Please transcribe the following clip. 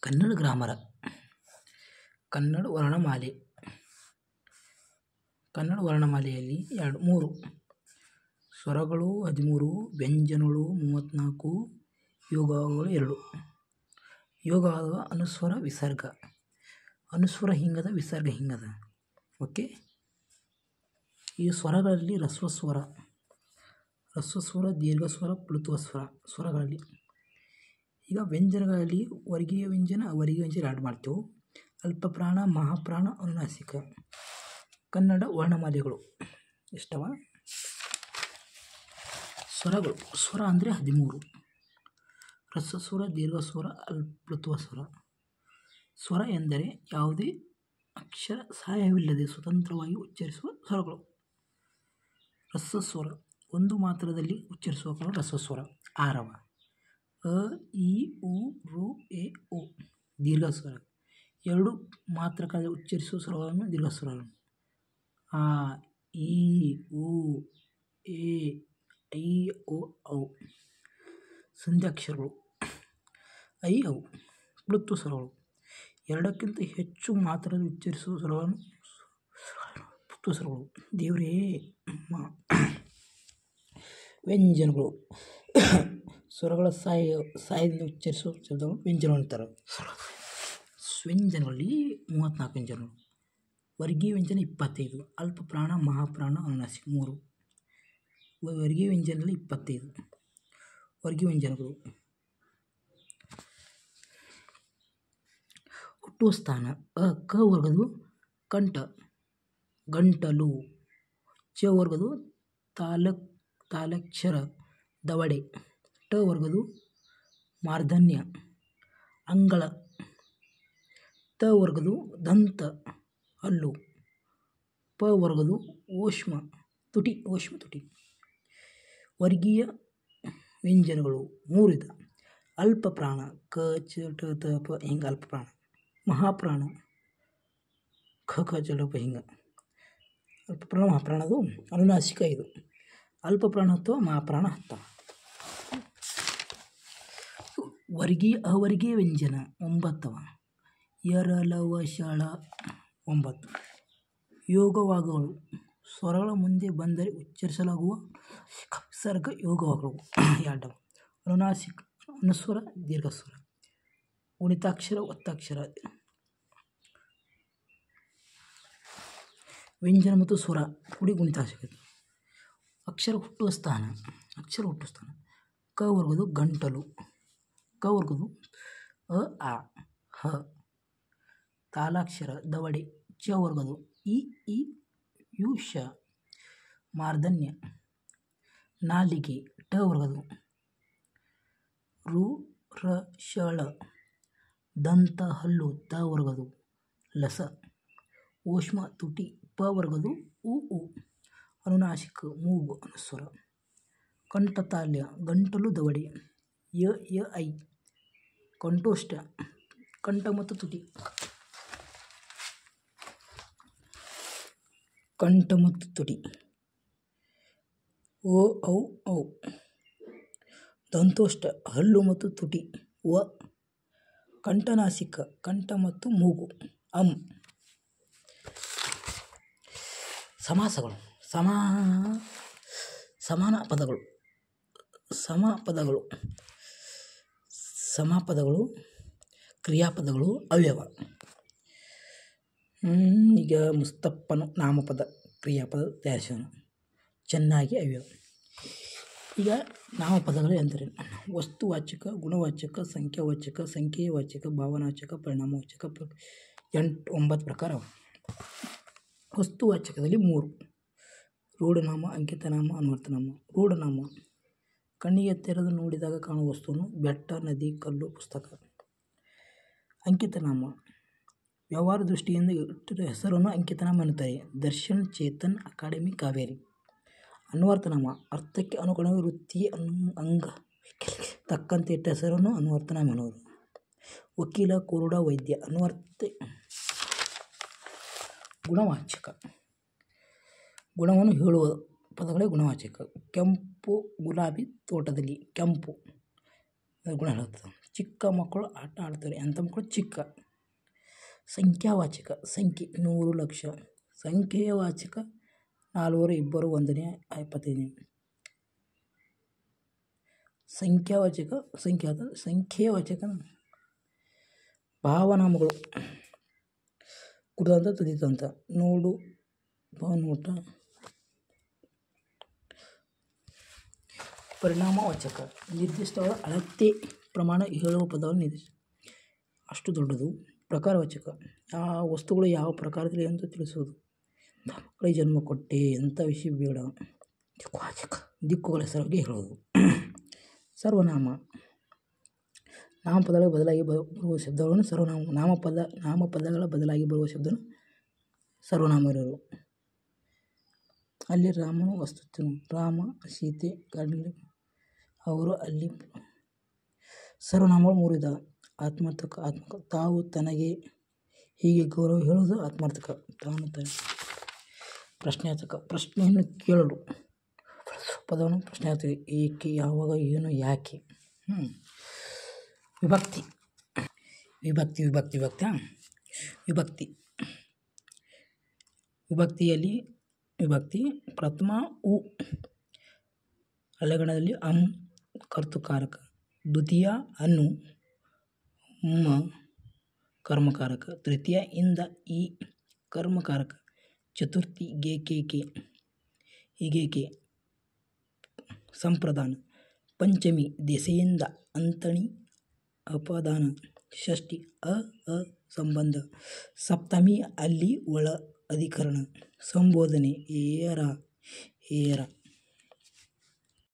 ಕನ್ನಡ ಗ್ರಾಮರ, ಕನ್ನಡ ವರ್ಣಮಾಲೆ. ಕನ್ನಡ ವರ್ಣಮಾಲೆಯಲ್ಲಿ 3 ಸ್ವರಗಳು 13, ವ್ಯಂಜನಗಳು 34, ಯೋಗಗಳು 2. ಯೋಗ ಅನುಸ್ವರ ವಿಸರ್ಗ, ಅನುಸ್ವರ ಹಿಂಗದ, ವಿಸರ್ಗ ಹಿಂಗದ. ಓಕೆ. ಈ ಸ್ವರಗಳಲ್ಲಿ ರಸ್ವಸ್ವರ, ದೀರ್ಘಸ್ವರ, ಪ್ಲುತ್ವ ಸ್ವರ ಸ್ವರಗಳಲ್ಲಿ. ಈಗ ವ್ಯಂಜನಗಳಲ್ಲಿ ವರ್ಗೀಯ ವ್ಯಂಜನ, ಅವರ್ಗೀಯ ವ್ಯಂಜನ ಆ್ಯಡ್ ಮಾಡ್ತೇವೆ. ಅಲ್ಪಪ್ರಾಣ, ಮಹಾಪ್ರಾಣ, ಅನುನಾಸಿಕ. ಕನ್ನಡ ವರ್ಣಮಾಲೆಗಳು ಎಷ್ಟವ? ಸ್ವರಗಳು, ಸ್ವರ ಅಂದರೆ 13. ರಸ್ವಸ್ವರ, ದೀರ್ಘಸ್ವರ, ಪ್ಲುತ್ವ ಸ್ವರ. ಸ್ವರ ಎಂದರೆ ಯಾವುದೇ ಅಕ್ಷರ ಸಹಾಯವಿಲ್ಲದೆ ಸ್ವತಂತ್ರವಾಗಿ ಉಚ್ಚರಿಸುವ ಸ್ವರಗಳು. ರಸ್ವಸ್ವರ ಒಂದು ಮಾತ್ರದಲ್ಲಿ ಉಚ್ಚರಿಸುವ ಸ್ವರ ರಸ್ವಸ್ವರ. ಆರವ ಅ, ಇ, ಉ, ರು, ಎ, ಓ. ದೀರ್ಘಸ್ವರ 2 ಮಾತ್ರಗಳಲ್ಲಿ ಉಚ್ಚರಿಸುವ ಸ್ವರಗಳನ್ನು ದೀರ್ಘಸ್ವರಗಳು. ಆ, ಈ, ಉ, ಎ, ಐ, ಓ, ಔ. ಸಂಧ್ಯಾಕ್ಷರಗಳು ಐ, ಔ. ಪ್ಲುತ್ವ ಸ್ವರಗಳು 2ಕ್ಕಿಂತ ಹೆಚ್ಚು ಮಾತ್ರದಲ್ಲಿ ಉಚ್ಚರಿಸುವ ಸ್ವರಗಳನ್ನು ಪ್ಲುತ್ವ ಸ್ವರಗಳು. ದೇವರೇ ವ್ಯಂಜನಗಳು ಸ್ವರಗಳ ಸಹಾಯದಿಂದ ಉಚ್ಚರಿಸುವ ಶಬ್ದಗಳು ವ್ಯಂಜನ ಅಂತಾರೆ. ವ್ಯಂಜನಗಳಲ್ಲಿ 34 ವ್ಯಂಜನಗಳು. ವರ್ಗೀಯ ವ್ಯಂಜನ 25. ಅಲ್ಪಪ್ರಾಣ, ಮಹಾಪ್ರಾಣ, ಅನುನಾಸಿಕ 3. ವರ್ಗೀಯ ವ್ಯಂಜನದಲ್ಲಿ 25 ವರ್ಗೀಯ ವ್ಯಂಜನಗಳು. ಹುಟ್ಟುವ ಸ್ಥಾನ ಅ, ಕ ವರ್ಗದು ಕಂಠ, ಗಂಟಲು. ಚ ವರ್ಗದು ತಾಲಕ್ಷರ, ದವಡೆ. ಟ ವರ್ಗದು ಮಾರ್ಧನ್ಯ, ಅಂಗಳ. ತ ವರ್ಗದು ದಂತ, ಹಲ್ಲು. ಪ ವರ್ಗದು ಓಷ್ಮ ತುಟಿ, ವರ್ಗೀಯ ವ್ಯಂಜನಗಳು 3 ವಿಧ. ಅಲ್ಪಪ್ರಾಣ ಕ, ಚ, ಟ, ತ, ಪ ಹಿಂಗೆ ಅಲ್ಪಪ್ರಾಣ. ಮಹಾಪ್ರಾಣ ಖ, ಖ, ಚ, ಡ, ಪ ಹಿಂಗೆ. ಅಲ್ಪಪ್ರಾಣ, ಮಹಾಪ್ರಾಣದು ಅನುನಾಸಿಕ 5. ಅಲ್ಪಪ್ರಾಣ 10, ಮಹಾಪ್ರಾಣ 10. ಅವರ್ಗೀಯ ವ್ಯಂಜನ 9. ಯರಲವ ಶಳ 9. ಯೋಗವಾಗಗಳು ಸ್ವರಗಳ ಮುಂದೆ ಬಂದರೆ ಉಚ್ಚರಿಸಲಾಗುವ ವಿಸರ್ಗ ಯೋಗವಾಗಗಳು 2. ಅನುನಾಸಿಕ, ಅನುಸ್ವರ, ದೀರ್ಘಸ್ವರ. ಗುಣಿತಾಕ್ಷರ, ಒತ್ತಕ್ಷರ. ವ್ಯಂಜನ ಮತ್ತು ಸ್ವರ ಕೂಡಿ ಗುಣಿತಾಕ್ಷರ. ಅಕ್ಷರ ಹುಟ್ಟುವ ಸ್ಥಾನ ಕ ವರ್ಗದು ಗಂಟಲು, ಕ ವರ್ಗದು ಅ, ಆ, ಹ. ತಾಲಾಕ್ಷರ, ದವಡೆ. ಚ ವರ್ಗದು ಇ, ಈ, ಯು, ಶ. ಮಾರ್ಧನ್ಯ, ನಾಲಿಗೆ. ಟ ವರ್ಗದು ರು, ರ, ಶ, ಳ. ದಂತ, ಹಲ್ಲು. ತ ವರ್ಗದು ಲಸ. ಓಷ್ಮ, ತುಟಿ. ಪ ವರ್ಗದು ಉ, ಉ. ಅನುನಾಸಿಕ, ಮೂಗು, ಅನುಸ್ವರ. ಕಂಠತಾಲ್ಯ, ಗಂಟಲು, ದವಡೆ. ಯ, ಐ. ಕಂಠೋಷ್ಠ, ಕಂಠ ಮತ್ತು ತುಟಿ. ಓ, ಔ, ಔ. ದಂತೋಷ್ಠ, ಹಲ್ಲು ಮತ್ತು ತುಟಿ. ವ. ಕಂಠನಾಸಿಕ, ಕಂಠ ಮತ್ತು ಮೂಗು. ಅಂ. ಸಮಾಸಗಳು, ಸಮಾನ ಪದಗಳು, ಕ್ರಿಯಾಪದಗಳು, ಅವ್ಯವ. ಈಗ ಮುಸ್ತಫನು ನಾಮಪದ, ಕ್ರಿಯಾಪದ ತಯಾರಿಸೋಣ ಚೆನ್ನಾಗಿ. ಅವ್ಯವ. ಈಗ ನಾಮಪದಗಳು ಎಂದರೆ ವಸ್ತುವಾಚಕ, ಗುಣವಾಚಕ, ಸಂಖ್ಯಾವಾಚಕ, ಸಂಖ್ಯೇಯವಾಚಕ, ಭಾವನಾವಾಚಕ, ಪರಿಣಾಮವಾಚಕ. 9 ಪ್ರಕಾರ. ವಸ್ತುವಾಚಕದಲ್ಲಿ 3: ರೂಢನಾಮ, ಅಂಕಿತನಾಮ, ಅನ್ವರ್ಥನಾಮ. ರೂಢನಾಮ ಕಣ್ಣಿಗೆ ತೆರೆದು ನೋಡಿದಾಗ ಕಾಣುವ ವಸ್ತುವನ್ನು, ಬೆಟ್ಟ, ನದಿ, ಕಲ್ಲು, ಪುಸ್ತಕ. ಅಂಕಿತನಾಮ ವ್ಯವಹಾರ ದೃಷ್ಟಿಯಿಂದ ಇಟ್ಟಿರುವ ಹೆಸರನ್ನು ಅಂಕಿತನಾಮ ಎನ್ನುತ್ತಾರೆ. ದರ್ಶನ್, ಚೇತನ್, ಅಕಾಡೆಮಿ, ಕಾವೇರಿ. ಅನ್ವರ್ಥನಾಮ ಅರ್ಥಕ್ಕೆ ಅನುಗುಣವಾಗಿ ವೃತ್ತಿ, ಅಂಗ ತಕ್ಕಂತೆ ಇಟ್ಟ ಹೆಸರನ್ನು ಅನ್ವರ್ಥನಾಮ ಎನ್ನುವರು. ವಕೀಲ, ಕುರುಡ, ವೈದ್ಯ. ಅನ್ವರ್ಥ. ಗುಣವಾಚಕ ಗುಣವನ್ನು ಹೇಳುವ ಪದಗಳೇ ಗುಣವಾಚಕ. ಕೆಂಪು ಗುಲಾಬಿ ತೋಟದಲ್ಲಿ, ಕೆಂಪು ಗುಣ ಹೇಳುತ್ತದೆ. ಚಿಕ್ಕ ಮಕ್ಕಳು ಆಟ ಆಡ್ತಾರೆ. ಅಂಥ ಮಕ್ಕಳು ಚಿಕ್ಕ. ಸಂಖ್ಯಾವಾಚಕ ಸಂಖ್ಯೆ 100 ಲಕ್ಷ. ಸಂಖ್ಯೆಯ ವಾಚಕ 4 2 1 25. ಸಂಖ್ಯಾವಾಚಕ ಸಂಖ್ಯೆವಾಚಕ ಭಾವನಾಮಗಳು ಕುಡಿದಂಥ ತುದಿದಂಥ ನೋಡು ನೋಟ. ಪರಿಣಾಮವಾಚಕ ನಿರ್ದಿಷ್ಟವಾದ ಅಳತೆ ಪ್ರಮಾಣ ಹೇಳುವ ಪದವನ್ನು ಅಷ್ಟು ದೊಡ್ಡದು. ಪ್ರಕಾರವಾಚಕ ಆ ವಸ್ತುಗಳು ಯಾವ ಪ್ರಕಾರದಲ್ಲಿ ಎಂದು ತಿಳಿಸುವುದು. ಮಕ್ಕಳಿಗೆ ಜನ್ಮ ಕೊಟ್ಟೆ ಎಂಥ ವಿಷಯ ಬೇಡ. ದಿಕ್ಕುಗಳ ಹೆಸರಿಗೆ ಹೇಳುವುದು. ಸರ್ವನಾಮ ನಾಮಪದಗಳ ಬದಲಾಗಿ ಬರುವ ಶಬ್ದಗಳನ್ನು ಸರ್ವನಾಮ. ನಾಮಪದಗಳ ಬದಲಾಗಿ ಬರುವ ಶಬ್ದವನ್ನು ಸರ್ವನಾಮಗಳು. ಅಲ್ಲಿ ರಾಮನು ವಸ್ತುಸ್ಥನು. ರಾಮ ಸೀತೆ ಕಾಡಿನಲ್ಲಿ ಅವರು ಅಲ್ಲಿ. ಸರ್ವನಾಮಗಳು 3 ವಿಧ. ಆತ್ಮಾರ್ಥಕ ತಾವು ತನಗೆ ಹೀಗೆ ಗೌರವ ಹೇಳುವುದು ಆತ್ಮಾರ್ಥಕ. ತಾನು ಪ್ರಶ್ನಾರ್ಥಕ ಪ್ರಶ್ನೆಯನ್ನು ಕೇಳಲು ಪದವನ್ನು ಪ್ರಶ್ನಾರ್ಥಕ. ಏಕೆ, ಯಾವಾಗ, ಏನು, ಯಾಕೆ. ವಿಭಕ್ತಿ ವಿಭಕ್ತಿಯಲ್ಲಿ ವಿಭಕ್ತಿ ಪ್ರಥಮ ಉ ಹಳೆಗಣದಲ್ಲಿ ಅಂ ಕರ್ತೃಕಾರಕ. ದ್ವಿತೀಯ ಅನ್ನು ಮ ಕರ್ಮಕಾರಕ. ತೃತೀಯ ಇಂದ ಈ ಕರ್ಮಕಾರಕ. ಚತುರ್ಥಿ ಗೆ ಹೀಗೇಕೆ ಸಂಪ್ರದಾನ. ಪಂಚಮಿ ದೆಸೆಯಿಂದ ಅಂತಣಿ ಅಪದಾನ. ಷಷ್ಠಿ ಅ ಸಂಬಂಧ. ಸಪ್ತಮಿ ಅಲ್ಲಿ ಒಳ ಅಧಿಕರಣ. ಸಂಬೋಧನೆ ಏರ